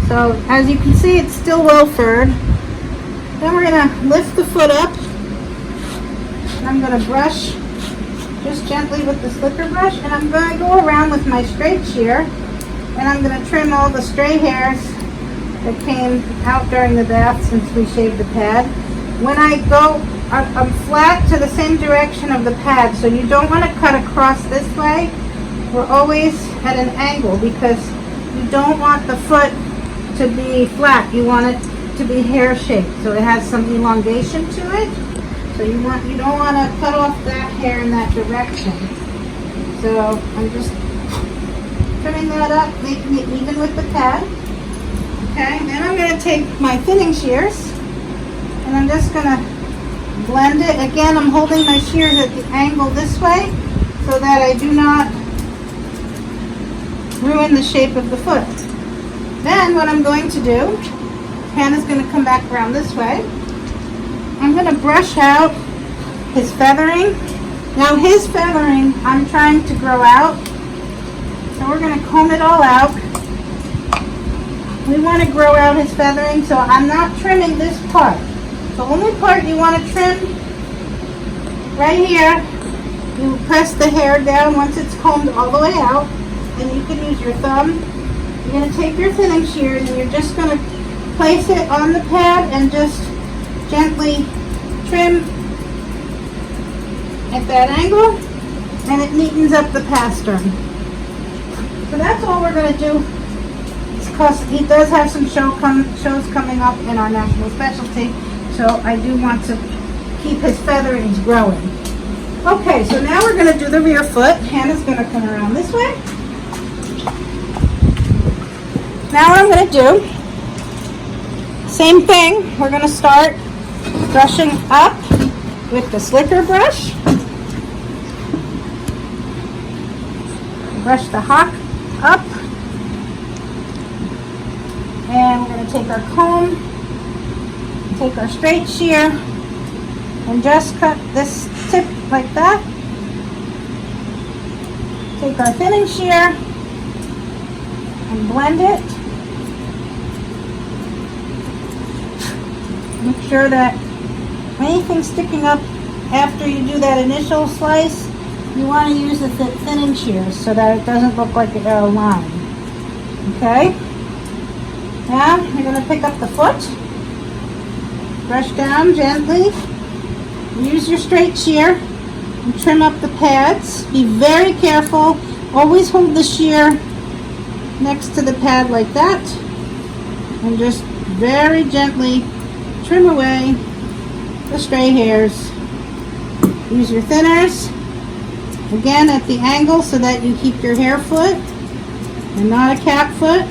So as you can see, it's still well furred. Then we're going to lift the foot up. I'm going to brush just gently with the slicker brush, and I'm going to go around with my straight shear, and I'm going to trim all the stray hairs that came out during the bath since we shaved the pad. When I go, I'm flat to the same direction of the pad, so you don't want to cut across this way. We're always at an angle because you don't want the foot to be flat. You want it to be hair shaped, so it has some elongation to it. So you don't want to cut off that hair in that direction. So I'm just trimming that up, making it even with the pad. Okay, then I'm going to take my thinning shears and I'm just going to blend it. Again, I'm holding my shears at the angle this way so that I do not ruin the shape of the foot. Then what I'm going to do, Hannah's going to come back around this way. I'm going to brush out his feathering. Now his feathering I'm trying to grow out. So we're going to comb it all out. We want to grow out his feathering, so I'm not trimming this part. The only part you want to trim right here, you press the hair down once it's combed all the way out, and you can use your thumb. You're going to take your thinning shears and you're just going to place it on the pad and just gently trim at that angle, and it neatens up the pastern. So that's all we're going to do, because he does have some shows coming up in our national specialty, so I do want to keep his featherings growing. Okay, so now we're going to do the rear foot. Hannah's going to come around this way. Now what I'm going to do, same thing, we're going to start brushing up with the slicker brush. Brush the hock up. And we're going to take our comb, take our straight shear, and just cut this tip like that. Take our thinning shear and blend it. Make sure that anything sticking up after you do that initial slice, you want to use the thinning shears so that it doesn't look like a line. Okay? Now you're going to pick up the foot, brush down gently, use your straight shear, and trim up the pads. Be very careful. Always hold the shear next to the pad like that, and just very gently trim away the stray hairs. Use your thinners, again at the angle so that you keep your hair foot and not a cap foot.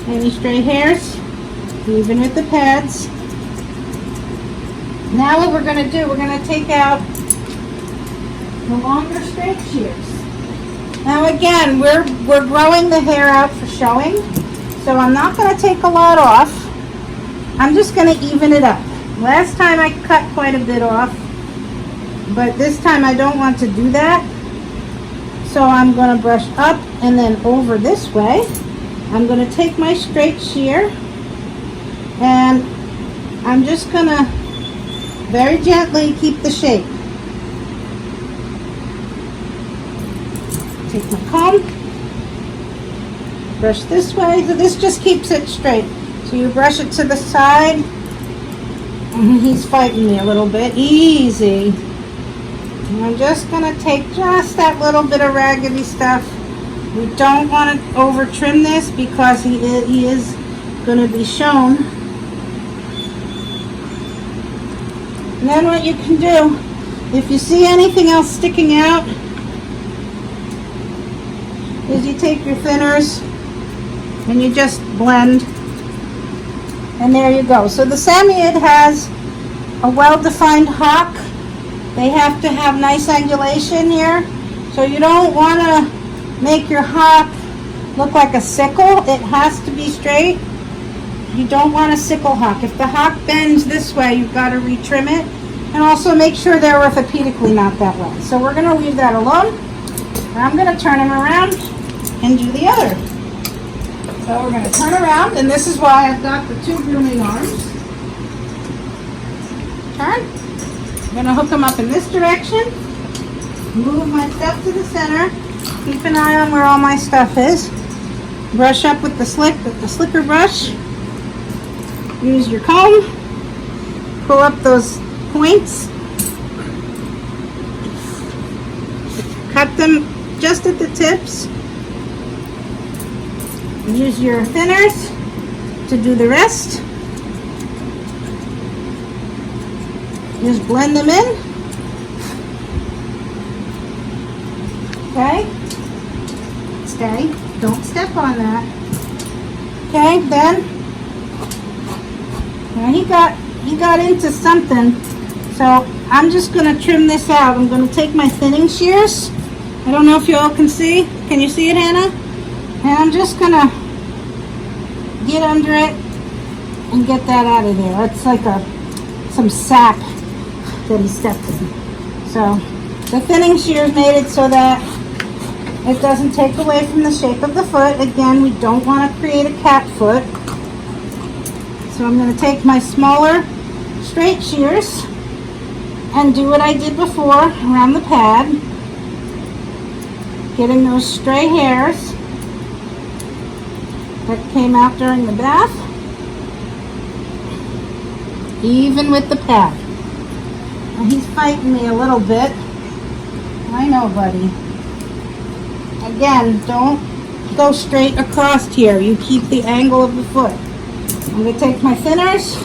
Any stray hairs, even with the pads. Now what we're going to do, we're going to take out the longer straight shears. Now again, we're growing the hair out for showing, so I'm not going to take a lot off. I'm just going to even it up. Last time I cut quite a bit off, but this time I don't want to do that. So I'm going to brush up and then over this way. I'm going to take my straight shear and I'm just going to very gently keep the shape. Take my comb, brush this way, so this just keeps it straight. So you brush it to the side. He's fighting me a little bit. Easy. And I'm just going to take just that little bit of raggedy stuff. We don't want to over trim this because he is going to be shown. And then what you can do, if you see anything else sticking out, is you take your thinners and you just blend. And there you go. So the Samoyed has a well-defined hock. They have to have nice angulation here. So you don't want to make your hock look like a sickle. It has to be straight. You don't want a sickle hock. If the hock bends this way, you've got to retrim it. And also make sure they're orthopedically not that way. So we're going to leave that alone. And I'm going to turn him around and do the other. So we're going to turn around, and this is why I've got the two grooming arms. Turn. I'm going to hook them up in this direction. Move my stuff to the center. Keep an eye on where all my stuff is. Brush up with the slicker brush. Use your comb. Pull up those points. Cut them just at the tips. Use your thinners to do the rest. Just blend them in. Okay. Stay. Don't step on that. Okay, then. Now he got into something. So I'm just going to trim this out. I'm going to take my thinning shears. I don't know if you all can see. Can you see it, Hannah? And I'm just going to get under it and get that out of there. It's like some sap that he stepped in. So the thinning shears made it so that it doesn't take away from the shape of the foot. Again, we don't want to create a cat foot. So I'm going to take my smaller straight shears and do what I did before around the pad, getting those stray hairs that came out during the bath, even with the pad. And he's fighting me a little bit. I know, buddy. Again, don't go straight across here. You keep the angle of the foot. I'm going to take my thinners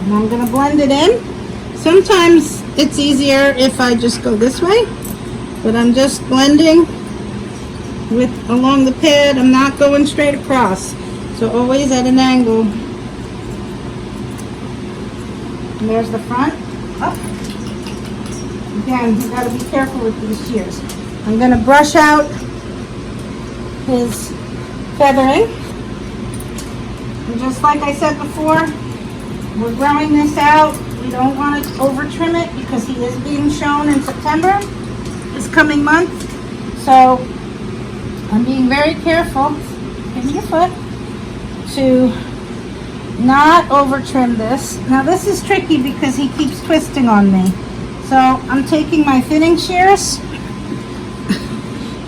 and I'm going to blend it in. Sometimes it's easier if I just go this way, but I'm just blending along the pad. I'm not going straight across, so always at an angle. And there's the front. Up. Again, you got to be careful with these shears. I'm going to brush out his feathering. And just like I said before, we're growing this out. We don't want to over trim it because he is being shown in September, this coming month. So I'm being very careful, give me your foot, to not over trim this. Now this is tricky because he keeps twisting on me. So I'm taking my thinning shears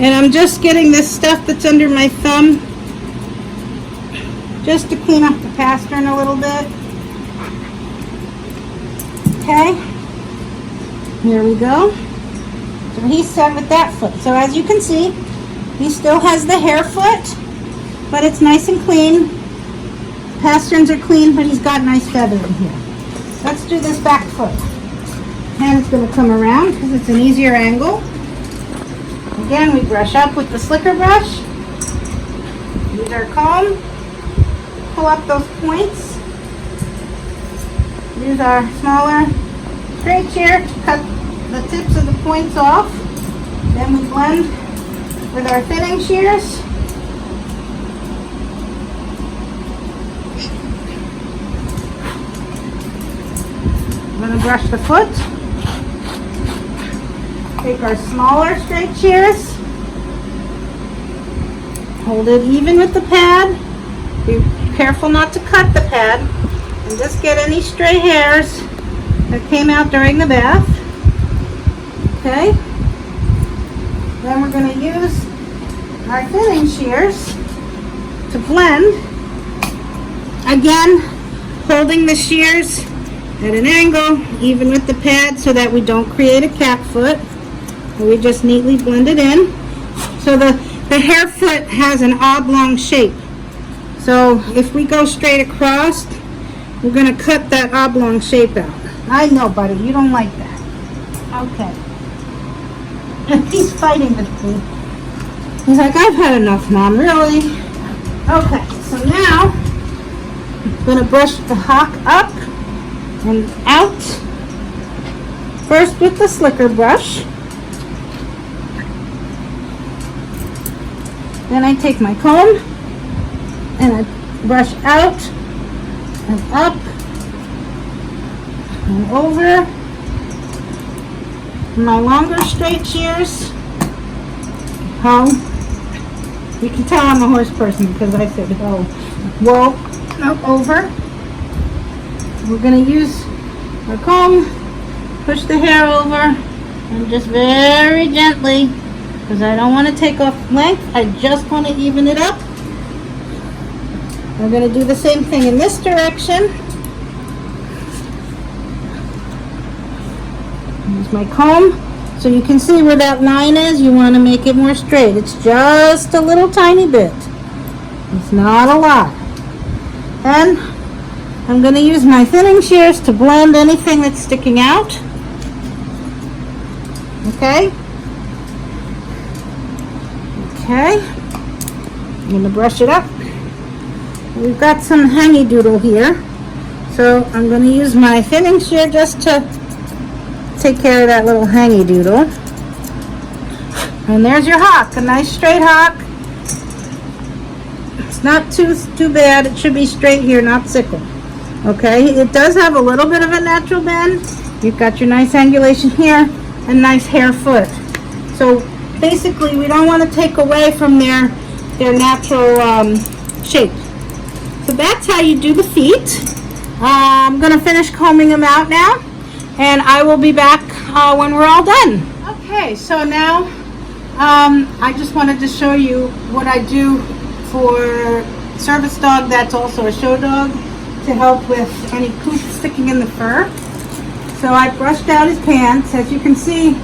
and I'm just getting this stuff that's under my thumb just to clean up the pastern a little bit. Okay, here we go. So he's set with that foot. So as you can see, he still has the hair foot, but it's nice and clean. Pasterns are clean, but he's got nice feather in here. Let's do this back foot. And it's going to come around because it's an easier angle. Again, we brush up with the slicker brush. Use our comb. Pull up those points. Use our smaller straight shear to cut the tips of the points off. Then we blend with our thinning shears. I'm going to brush the foot. Take our smaller straight shears. Hold it even with the pad. Be careful not to cut the pad. And just get any stray hairs that came out during the bath. Okay. Then we're going to use our thinning shears to blend. Again, holding the shears at an angle, even with the pad, so that we don't create a cat foot. And we just neatly blend it in. So the hair foot has an oblong shape. So if we go straight across, we're going to cut that oblong shape out. I know, buddy, you don't like that. Okay. He's fighting with me. He's like, I've had enough, Mom, really? Okay, so now I'm going to brush the hawk up and out. First with the slicker brush. Then I take my comb and I brush out and up and over. My longer straight shears. Oh, you can tell I'm a horse person because I said oh. Whoa, no, over. We're going to use our comb, push the hair over, and just very gently, because I don't want to take off length, I just want to even it up. We're going to do the same thing in this direction. Use my comb
So you can see where that line is. You want to make it more straight. It's just a little tiny bit. It's not a lot. Then I'm going to use my thinning shears to blend anything that's sticking out. Okay. Okay. I'm going to brush it up. We've got some hangy doodle here. So I'm going to use my thinning shear just to take care of that little hangy doodle. And there's your hawk, a nice straight hawk. It's not too bad. It should be straight here, not sickle. Okay, it does have a little bit of a natural bend. You've got your nice angulation here and nice hair foot. So basically we don't want to take away from their natural shape. So that's how you do the feet. I'm going to finish combing them out now, and I will be back when we're all done. Okay, so now I just wanted to show you what I do for service dog that's also a show dog to help with any poop sticking in the fur. So I brushed out his pants. As you can see,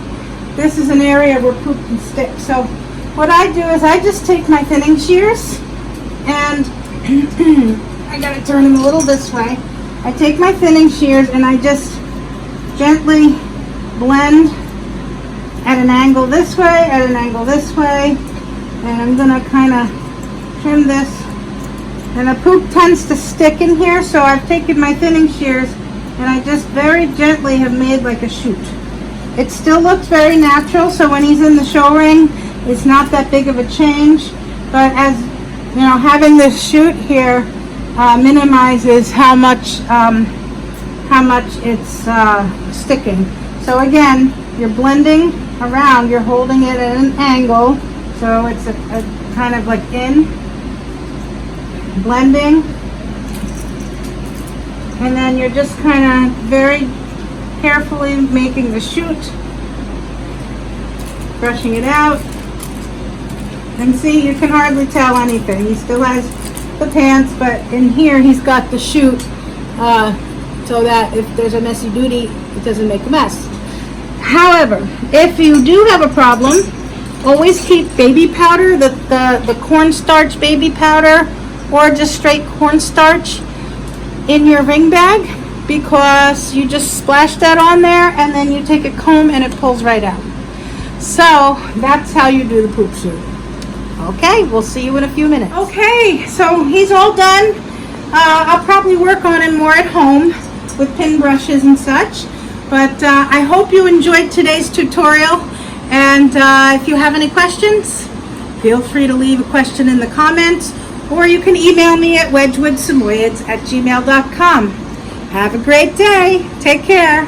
this is an area where poop can stick. So what I do is I just take my thinning shears and I gotta turn them a little this way. I take my thinning shears and I just gently blend at an angle this way, at an angle this way, and I'm gonna kind of trim this. And the poop tends to stick in here, so I've taken my thinning shears and I just very gently have made like a shoot. It still looks very natural, so when he's in the show ring, it's not that big of a change. But as you know, having this shoot here minimizes how much it's sticking. So again, you're blending around, you're holding it at an angle, so it's a kind of like in, blending, and then you're just kind of very carefully making the shoot, brushing it out, and see, you can hardly tell anything. He still has the pants, but in here he's got the shoot so that if there's a messy booty, it doesn't make a mess. However, if you do have a problem, always keep baby powder, the cornstarch baby powder, or just straight cornstarch in your ring bag, because you just splash that on there and then you take a comb and it pulls right out. So that's how you do the poop shoot. Okay, we'll see you in a few minutes. Okay, so he's all done. I'll probably work on him more at home with pin brushes and such. But I hope you enjoyed today's tutorial. And if you have any questions, feel free to leave a question in the comments, or you can email me at wedgewoodsamoyeds@gmail.com. Have a great day. Take care.